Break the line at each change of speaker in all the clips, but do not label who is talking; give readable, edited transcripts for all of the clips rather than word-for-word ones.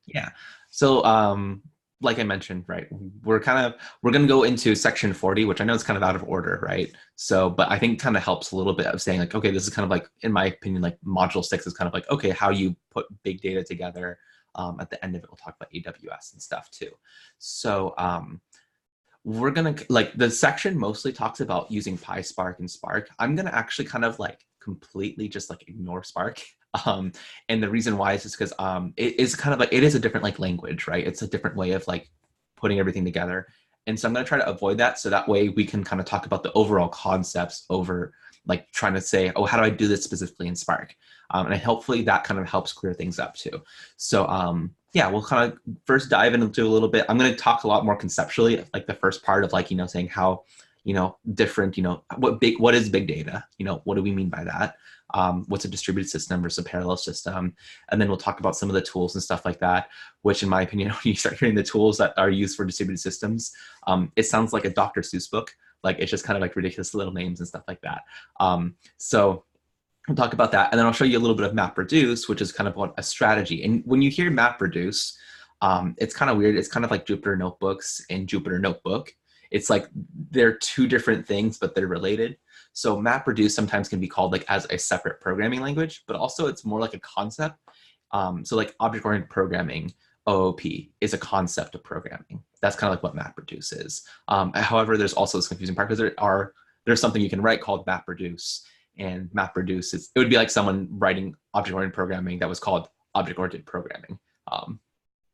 Yeah. So, like I mentioned, right, we're going to go into section 40, which I know is kind of out of order, right? So, but I think kind of helps a little bit of saying like, okay, this is kind of like, in my opinion, like module 6 is kind of like, okay, how you put big data together. At the end of it, we'll talk about AWS and stuff too. So, we're gonna like the section mostly talks about using PySpark and Spark. I'm gonna actually kind of like completely just like ignore Spark. Um, and the reason why is just because it is kind of like it is a different like language, right? It's a different way of like putting everything together. And so I'm gonna try to avoid that so that way we can kind of talk about the overall concepts over like trying to say, oh, how do I do this specifically in Spark? And hopefully that kind of helps clear things up too. So yeah, we'll kind of first dive into a little bit. I'm going to talk a lot more conceptually, like the first part of like, saying how, different, what is big data? What do we mean by that? What's a distributed system versus a parallel system? And then we'll talk about some of the tools and stuff like that, which in my opinion, when you start hearing the tools that are used for distributed systems, it sounds like a Dr. Seuss book. Like it's just kind of like ridiculous little names and stuff like that. So we'll talk about that. And then I'll show you a little bit of MapReduce, which is kind of what a strategy. And when you hear MapReduce, it's kind of weird. It's kind of like Jupyter Notebooks and Jupyter Notebook. It's like they're two different things, but they're related. So MapReduce sometimes can be called like as a separate programming language, but also it's more like a concept. So like object-oriented programming, OOP, is a concept of programming. That's kind of like what MapReduce is. However, there's also this confusing part because there's something you can write called MapReduce, and MapReduce it would be like someone writing object-oriented programming that was called object-oriented programming.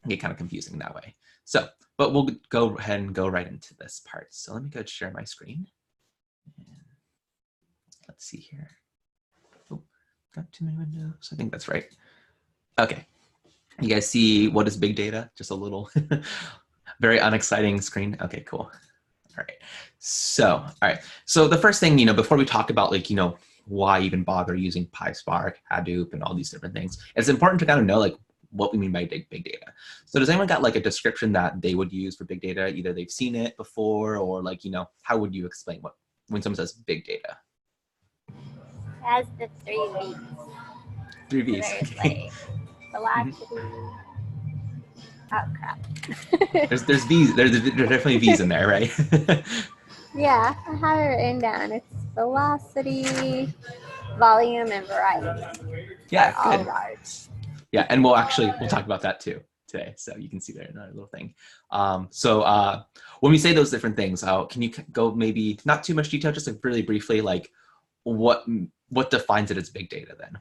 Get kind of confusing that way. So, but we'll go ahead and go right into this part. So let me go share my screen. Let's see here. Oh, got too many windows. I think that's right. Okay. You guys see what is big data? Just a little very unexciting screen. Okay, cool. All right. So the first thing, before we talk about like, why even bother using PySpark, Hadoop, and all these different things, it's important to kind of know like what we mean by big data. So does anyone got like a description that they would use for big data? Either they've seen it before or like, how would you explain when someone says big data?
Has the three V's.
Three V's.
There's
Okay.
like velocity. Oh crap.
there's V's. There's definitely V's in there, right?
Yeah, I have it written down. It's velocity, volume, and variety.
Yeah,
all
good.
large.
Yeah, and we'll talk about that too today. So you can see there another little thing. So when we say those different things, can you go maybe not too much detail, just like really briefly, like what defines it as big data then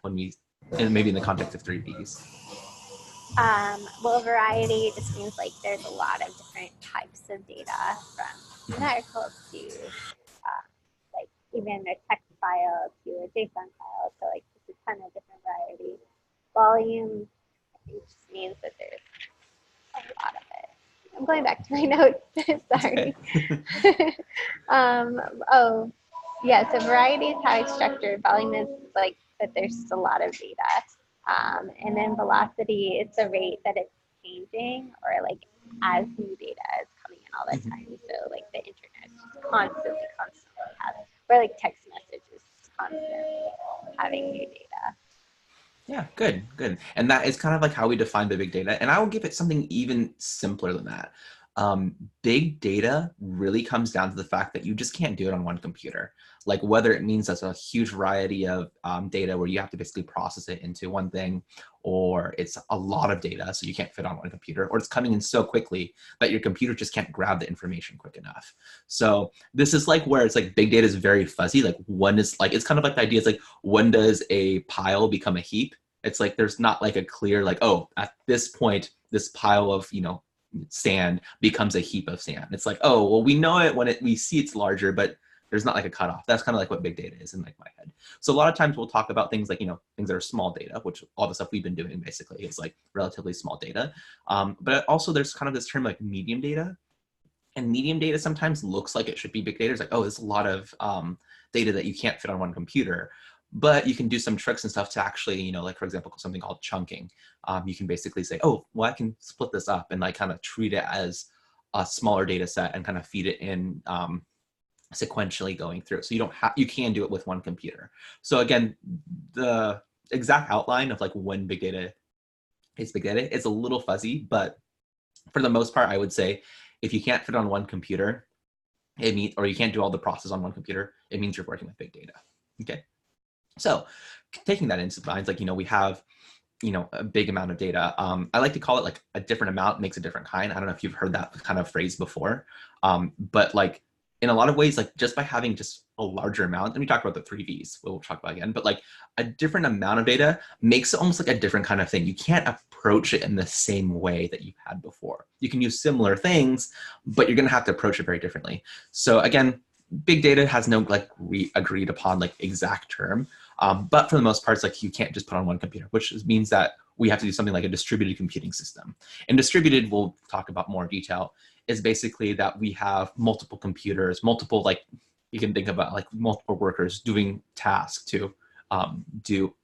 and maybe in the context of three V's?
Well, variety just means like there's a lot of different types of data from numerical to like even a text file to a JSON file. So like just a ton of different variety. Volume, I think just means that there's a lot of it. I'm going back to my notes. Sorry. Oh, yeah. So variety is how it's structured. Volume is like that there's just a lot of data. And then velocity is the rate that it's changing or like as new data is coming in all the time. So like the internet is just constantly having, or like text messages constantly having new data.
Yeah, good. And that is kind of like how we define the big data. And I will give it something even simpler than that. Big data really comes down to the fact that you just can't do it on one computer. Like whether it means that's a huge variety of data where you have to basically process it into one thing, or it's a lot of data so you can't fit on one computer, or it's coming in so quickly that your computer just can't grab the information quick enough. So this is like where it's like big data is very fuzzy. Like when is like, it's kind of like the idea is like, when does a pile become a heap? It's like there's not like a clear like, oh, at this point, this pile of, sand becomes a heap of sand. It's like, oh, well, we know it when we see it's larger, but there's not like a cutoff. That's kind of like what big data is in like my head. So a lot of times we'll talk about things like, things that are small data, which all the stuff we've been doing basically is like relatively small data. But also there's kind of this term like medium data. And medium data sometimes looks like it should be big data. It's like, oh, there's a lot of data that you can't fit on one computer. But you can do some tricks and stuff to actually, like for example, something called chunking. You can basically say, oh, well, I can split this up and like kind of treat it as a smaller data set and kind of feed it in sequentially going through. So you can do it with one computer. So again, the exact outline of like when big data is big data. It's a little fuzzy, but for the most part, I would say if you can't fit on one computer, or you can't do all the process on one computer, it means you're working with big data. Okay. So taking that into mind, like, we have, a big amount of data. I like to call it like a different amount makes a different kind. I don't know if you've heard that kind of phrase before, but like in a lot of ways, like just by having just a larger amount, and we talked about the 3 Vs, we'll talk about again, but like a different amount of data makes it almost like a different kind of thing. You can't approach it in the same way that you've had before. You can use similar things, but you're going to have to approach it very differently. So again, big data has no like agreed upon like exact term. But for the most part, it's like you can't just put on one computer, which means that we have to do something like a distributed computing system. And distributed, we'll talk about more detail, is basically that we have multiple computers, multiple, like you can think about like multiple workers doing tasks to do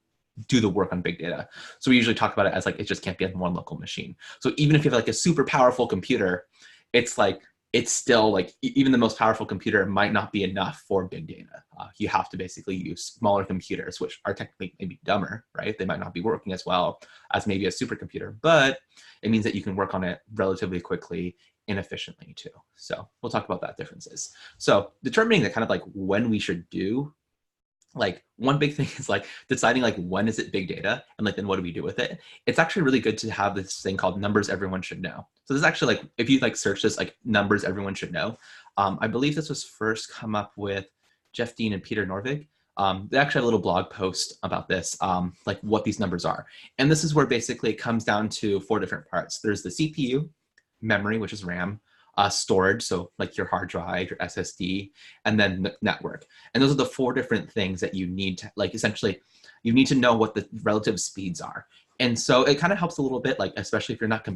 the work on big data. So we usually talk about it as like it just can't be on one local machine. So even if you have like a super powerful computer, it's like it's still like even the most powerful computer might not be enough for big data. You have to basically use smaller computers, which are technically maybe dumber, right? They might not be working as well as maybe a supercomputer, but it means that you can work on it relatively quickly and efficiently too. So we'll talk about that differences. So determining the kind of like when we should do, like one big thing is like deciding like when is it big data and like then what do we do with it. It's actually really good to have this thing called numbers everyone should know. So this is actually like if you like search this like numbers everyone should know, I believe this was first come up with Jeff Dean and Peter Norvig. They actually have a little blog post about this, like what these numbers are. And this is where basically it comes down to 4 different parts. There's the CPU, memory, which is RAM, storage, so like your hard drive, your SSD, and then the network. And those are the 4 different things that you need to, like, essentially, you need to know what the relative speeds are. And so it kind of helps a little bit, like, especially if you're not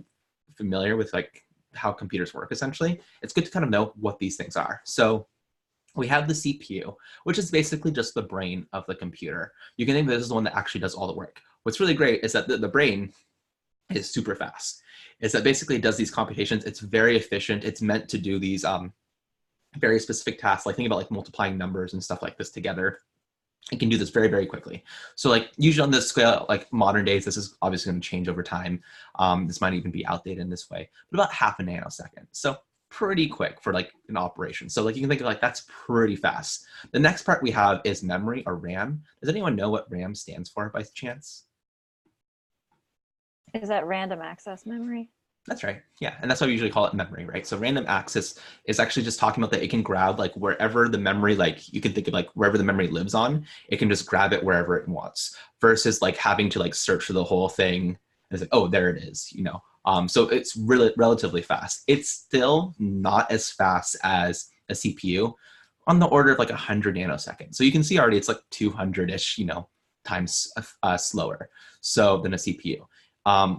familiar with like how computers work, essentially, it's good to kind of know what these things are. So we have the CPU, which is basically just the brain of the computer. You can think this is the one that actually does all the work. What's really great is that the brain is super fast. Is that basically it does these computations. It's very efficient. It's meant to do these very specific tasks. Like think about like multiplying numbers and stuff like this together. It can do this very, very quickly. So like usually on this scale, like modern days, this is obviously going to change over time. This might even be outdated in this way, but about half a nanosecond. So pretty quick for like an operation. So like you can think of like that's pretty fast. The next part we have is memory or RAM. Does anyone know what RAM stands for by chance?
Is that random access memory?
That's right. Yeah. And that's why we usually call it memory, right? So random access is actually just talking about that it can grab like wherever the memory, like you can think of like wherever the memory lives on, it can just grab it wherever it wants versus like having to like search for the whole thing. And it's like, oh, there it is, you know? So it's really relatively fast. It's still not as fast as a CPU, on the order of like 100 nanoseconds. So you can see already it's like 200-ish, you know, times slower so than a CPU.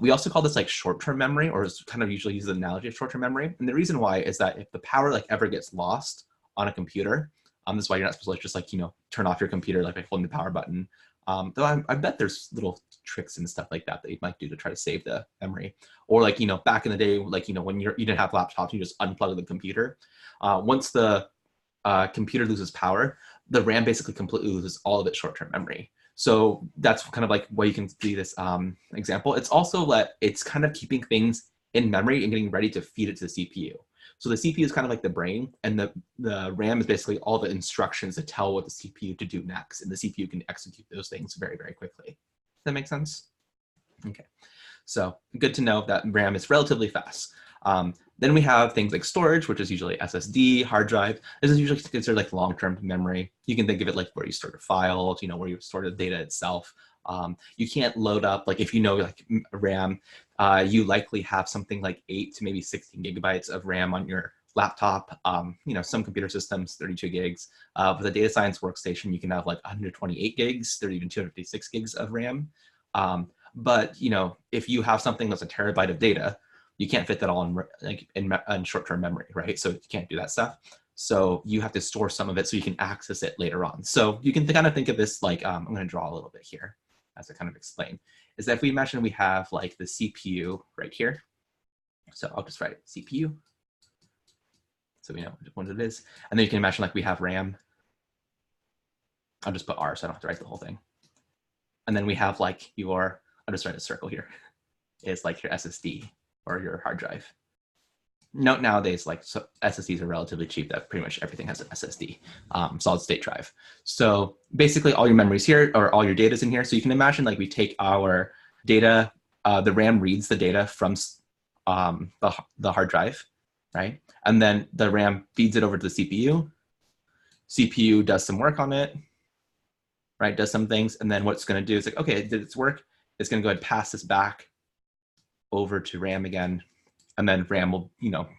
We also call this like short-term memory, or kind of usually use the analogy of short-term memory. And the reason why is that if the power like ever gets lost on a computer, this is why you're not supposed to like, just like, you know, turn off your computer like by holding the power button. Though I bet there's little tricks and stuff like that that you might do to try to save the memory. Or like, you know, back in the day, like, you know, when you didn't have laptops, you just unplug the computer. Once the computer loses power, the RAM basically completely loses all of its short-term memory. So that's kind of like why you can see this example. It's also that it's kind of keeping things in memory and getting ready to feed it to the CPU. So the CPU is kind of like the brain, and the RAM is basically all the instructions that tell what the CPU to do next, and the CPU can execute those things very, very quickly. Does that make sense? Okay, so good to know that RAM is relatively fast. Then we have things like storage, which is usually SSD, hard drive. This is usually considered like long-term memory. You can think of it like where you store the files, you know, where you store the data itself. You can't load up, like if you know like RAM, you likely have something like 8 to maybe 16 gigabytes of RAM on your laptop. You know, some computer systems, 32 gigs. With a data science workstation, you can have like 128 gigs, 30, even 256 gigs of RAM. But, you know, if you have something that's a terabyte of data, you can't fit that all in like in short-term memory, right? So you can't do that stuff. So you have to store some of it so you can access it later on. So you can kind of think of this like, I'm going to draw a little bit here as I kind of explain, is that if we imagine we have like the CPU right here. So I'll just write CPU. So we know which one it is. And then you can imagine like we have RAM. I'll just put R so I don't have to write the whole thing. And then we have like I'll just write a circle here. is like your SSD or your hard drive. Note nowadays, like so SSDs are relatively cheap. That pretty much everything has an SSD, solid state drive. So basically all your memories here or all your data is in here. So you can imagine like we take our data, the RAM reads the data from the hard drive, right? And then the RAM feeds it over to the CPU. CPU does some work on it, right? Does some things. And then what it's going to do is like, okay, did its work? It's going to go ahead and pass this back over to RAM again. And then RAM will,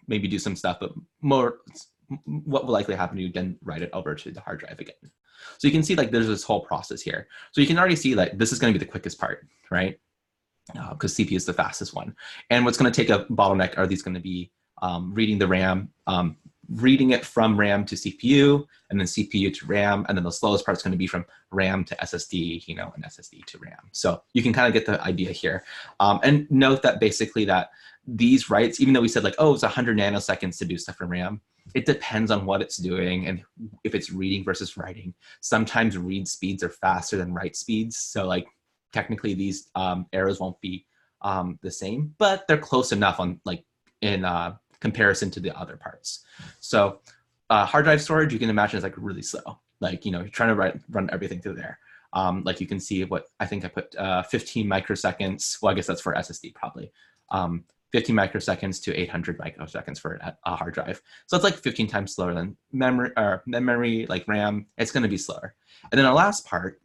maybe do some stuff, but what will likely happen to you then write it over to the hard drive again. So you can see like there's this whole process here. So you can already see like this is going to be the quickest part, right? Because CPU is the fastest one. And what's going to take a bottleneck are these going to be reading the RAM, reading it from RAM to CPU, and then CPU to RAM, and then the slowest part is going to be from RAM to SSD, and SSD to RAM. So you can kind of get the idea here. And note that basically that these writes, even though we said like, oh, it's 100 nanoseconds to do stuff from RAM, it depends on what it's doing and if it's reading versus writing. Sometimes read speeds are faster than write speeds. So like technically these arrows won't be the same, but they're close enough on like in comparison to the other parts. So hard drive storage, you can imagine is like really slow. Like, you're trying to run everything through there. Like you can see what I think I put 15 microseconds. Well, I guess that's for SSD probably. 15 microseconds to 800 microseconds for a hard drive. So it's like 15 times slower than memory, like RAM. It's going to be slower. And then the last part,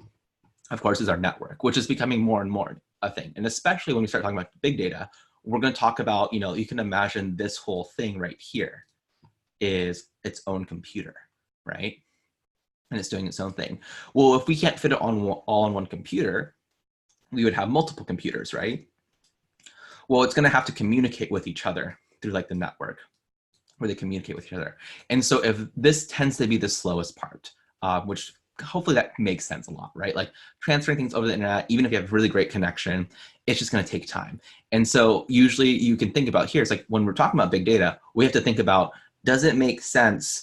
of course, is our network, which is becoming more and more a thing. And especially when we start talking about big data, we're going to talk about, you can imagine this whole thing right here is its own computer, right? And it's doing its own thing. Well, if we can't fit it all on one computer, we would have multiple computers, right? Well, it's going to have to communicate with each other through like the network where they communicate with each other. And so if this tends to be the slowest part, which hopefully that makes sense a lot, right? Like transferring things over the internet, even if you have really great connection, it's just going to take time. And so usually you can think about here, it's like when we're talking about big data, we have to think about, does it make sense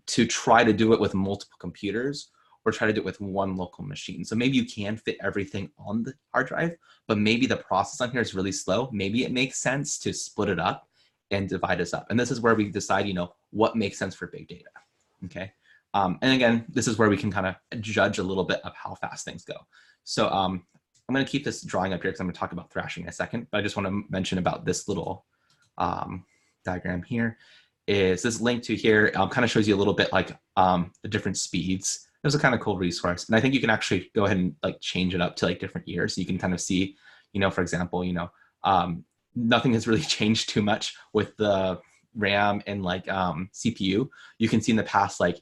to try to do it with multiple computers or try to do it with one local machine? So maybe you can fit everything on the hard drive, but maybe the process on here is really slow. Maybe it makes sense to split it up and divide us up. And this is where we decide, what makes sense for big data, okay? And again, this is where we can kind of judge a little bit of how fast things go. So I'm going to keep this drawing up here because I'm going to talk about thrashing in a second, but I just want to mention about this little diagram here. Is this link to here kind of shows you a little bit like the different speeds. It was a kind of cool resource. And I think you can actually go ahead and like change it up to like different years. So you can kind of see, for example, nothing has really changed too much with the RAM and like CPU. You can see in the past like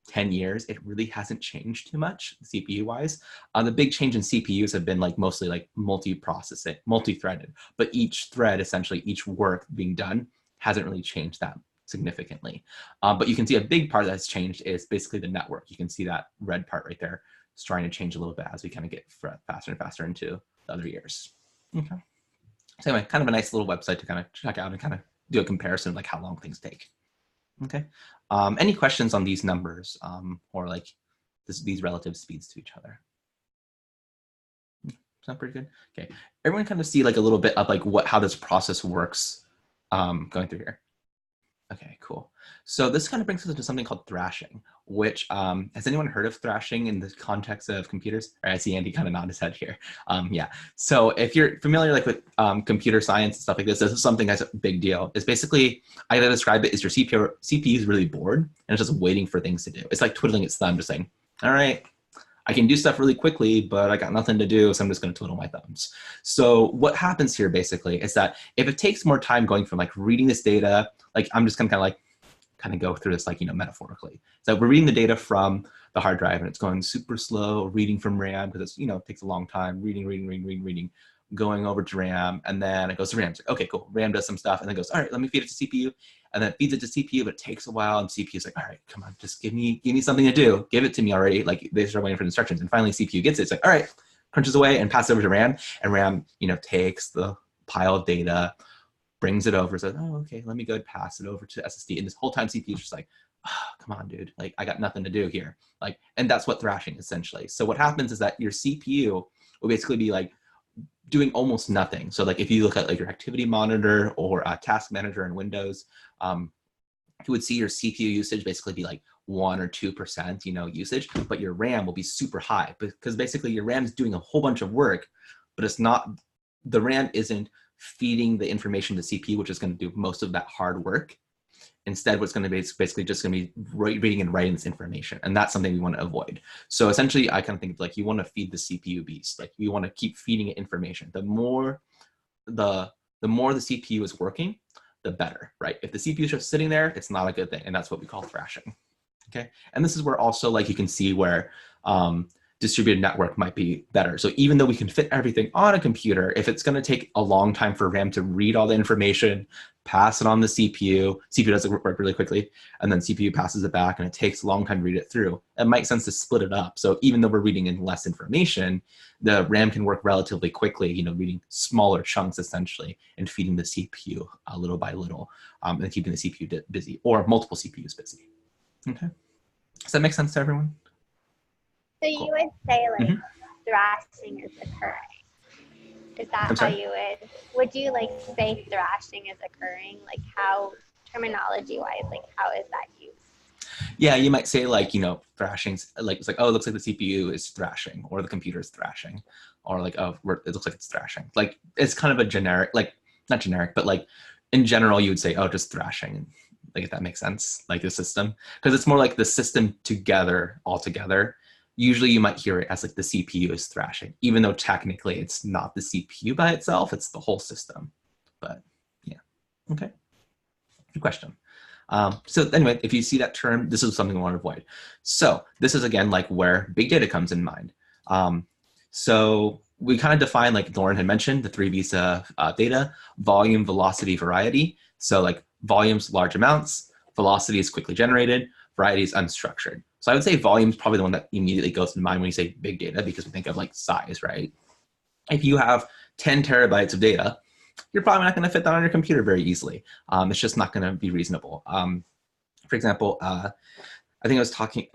10 years, it really hasn't changed too much CPU wise. The big change in CPUs have been like mostly like multi-processing, multi-threaded, but each thread, essentially each work being done hasn't really changed that significantly. But you can see a big part that's changed is basically the network. You can see that red part right there. It's trying to change a little bit as we kind of get faster and faster into the other years. Okay. So anyway, kind of a nice little website to kind of check out and kind of do a comparison of like how long things take. Okay. Any questions on these numbers or like these relative speeds to each other? Sound pretty good? Okay. Everyone kind of see like a little bit of like how this process works going through here. Okay, cool. So this kind of brings us into something called thrashing, which has anyone heard of thrashing in the context of computers? All right, I see Andy kind of nod his head here. Yeah. So if you're familiar like with computer science and stuff like this is something that's a big deal. It's basically, I gotta describe it as your CPU is really bored and it's just waiting for things to do. It's like twiddling its thumb, just saying, all right, I can do stuff really quickly, but I got nothing to do, so I'm just going to twiddle my thumbs. So what happens here basically is that if it takes more time going from like reading this data, like I'm just going to kind of go through this like, metaphorically. So we're reading the data from the hard drive and it's going super slow, reading from RAM because it's, it takes a long time, reading, going over to RAM, and then it goes to RAM. It's like, okay, cool. RAM does some stuff and then goes, all right, let me feed it to CPU. And then it feeds it to CPU, but it takes a while. And CPU is like, all right, come on, just give me something to do. Give it to me already. Like they start waiting for the instructions. And finally CPU gets it. It's like, all right, crunches away and passes over to RAM. And RAM, takes the pile of data, brings it over, says, oh, okay, let me go and pass it over to SSD. And this whole time CPU is just like, oh, come on, dude. Like I got nothing to do here. Like, and that's what thrashing is essentially. So what happens is that your CPU will basically be like doing almost nothing. So like if you look at like your activity monitor or a task manager in Windows, you would see your CPU usage basically be like 1 or 2%, usage, but your RAM will be super high because basically your RAM is doing a whole bunch of work, but the RAM isn't feeding the information to CPU, which is going to do most of that hard work. Instead, what's going to be basically just going to be reading and writing this information. And that's something we want to avoid. So essentially, I kind of think like you want to feed the CPU beast. Like you want to keep feeding it information. The more the CPU is working, the better, right? If the CPU is just sitting there, it's not a good thing. And that's what we call thrashing. Okay. And this is where also like you can see where distributed network might be better. So even though we can fit everything on a computer, if it's going to take a long time for RAM to read all the information, pass it on the CPU does it work really quickly, and then CPU passes it back and it takes a long time to read it through, it makes sense to split it up. So even though we're reading in less information, the RAM can work relatively quickly, reading smaller chunks essentially and feeding the CPU little by little and keeping the CPU busy or multiple CPUs busy. Okay. Does that make sense to everyone?
So you would say like thrashing is occurring. Is that how you would you like say thrashing is occurring? Like how terminology wise, like how is that used?
Yeah, you might say like, thrashing's like, it's like, oh, it looks like the CPU is thrashing or the computer is thrashing or like, oh, it looks like it's thrashing. Like it's kind of a generic, like not generic, but like in general, you would say, oh, just thrashing. Like if that makes sense, like the system, because it's more like the system all together. Usually you might hear it as like the CPU is thrashing, even though technically it's not the CPU by itself, it's the whole system. But yeah, okay, good question. So anyway, if you see that term, this is something we want to avoid. So this is again like where big data comes in mind. So we kind of define, like Lauren had mentioned, the 3 V's of data: volume, velocity, variety. So like volume's large amounts, velocity is quickly generated, variety is unstructured. So I would say volume is probably the one that immediately goes to mind when you say big data, because we think of like size, right? If you have 10 terabytes of data, you're probably not going to fit that on your computer very easily. It's just not going to be reasonable. For example, I think I was talking,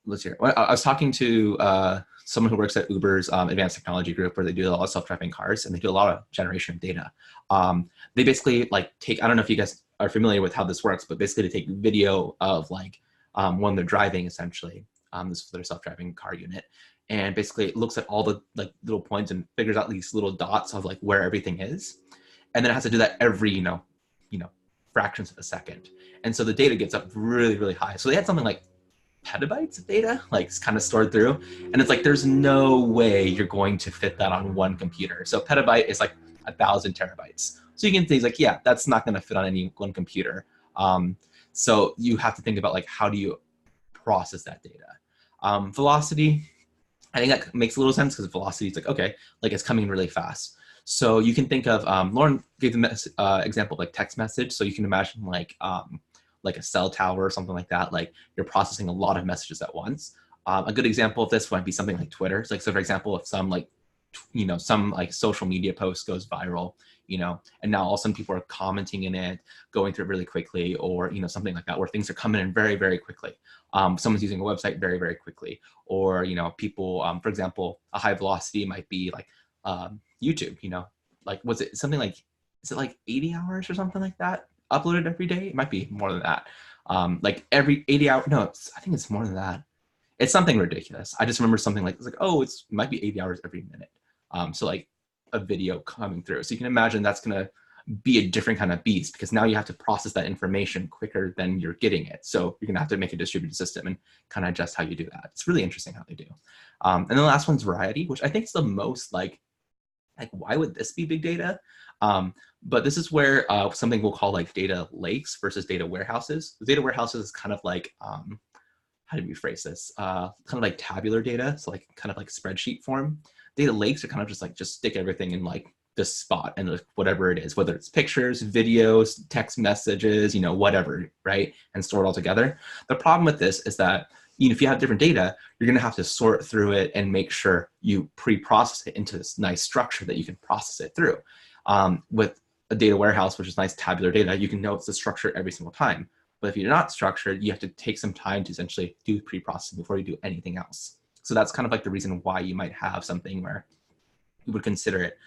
let's hear. I was talking to someone who works at Uber's advanced technology group, where they do a lot of self-driving cars and they do a lot of generation of data. They basically like take, I don't know if you guys are familiar with how this works, but basically they take video of like when they're driving, essentially. This is their self-driving car unit. And basically it looks at all the like little points and figures out these little dots of like where everything is. And then it has to do that every, fractions of a second. And so the data gets up really, really high. So they had something like petabytes of data, like kind of stored through. And it's like, there's no way you're going to fit that on one computer. So petabyte is like 1,000 terabytes. So you can think like, yeah, that's not going to fit on any one computer. So you have to think about like, how do you process that data? Velocity, I think that makes a little sense because velocity is like, okay, like it's coming really fast. So you can think of, Lauren gave the example of like text message. So you can imagine like a cell tower or something like that. Like you're processing a lot of messages at once. A good example of this might be something like Twitter. So, like, so for example, if some like, some like social media post goes viral, and now all of a sudden people are commenting in it, going through it really quickly, or, something like that, where things are coming in very, very quickly. Someone's using a website very, very quickly, or, people, for example, a high velocity might be like YouTube, like, was it something like, is it like 80 hours or something like that uploaded every day? It might be more than that. Like every 80 hours, no, I think it's more than that. It's something ridiculous. I just remember something like, it's like, oh, it might be 80 hours every minute. So like a video coming through. So you can imagine that's going to be a different kind of beast, because now you have to process that information quicker than you're getting it. So you're going to have to make a distributed system and kind of adjust how you do that. It's really interesting how they do. And then the last one's variety, which I think is the most like why would this be big data? But this is where something we'll call like data lakes versus data warehouses. The data warehouses is kind of like, how do we phrase this? Kind of like tabular data, so like kind of like spreadsheet form. Data lakes are kind of just stick everything in like this spot and whatever it is, whether it's pictures, videos, text messages, whatever, right? And store it all together. The problem with this is that if you have different data, you're going to have to sort through it and make sure you pre-process it into this nice structure that you can process it through. With a data warehouse, which is nice tabular data, you can know it's the structure every single time. But if you're not structured, you have to take some time to essentially do pre-processing before you do anything else. So that's kind of like the reason why you might have something where would consider it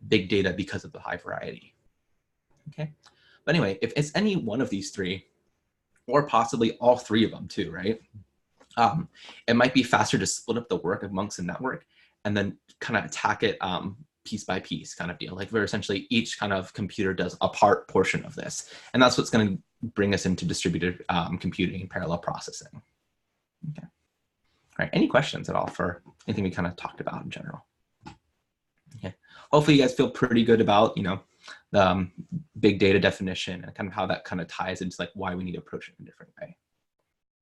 big data because of the high variety. Okay, but anyway, if it's any one of these three, or possibly all three of them too, right? It might be faster to split up the work amongst the network and then kind of attack it piece by piece kind of deal. Like where essentially each kind of computer does a part portion of this. And that's what's going to bring us into distributed computing and parallel processing. Okay. All right, any questions at all for anything we kind of talked about in general? Okay, hopefully you guys feel pretty good about, you know, the big data definition and kind of how that kind of ties into like why we need to approach it in a different way.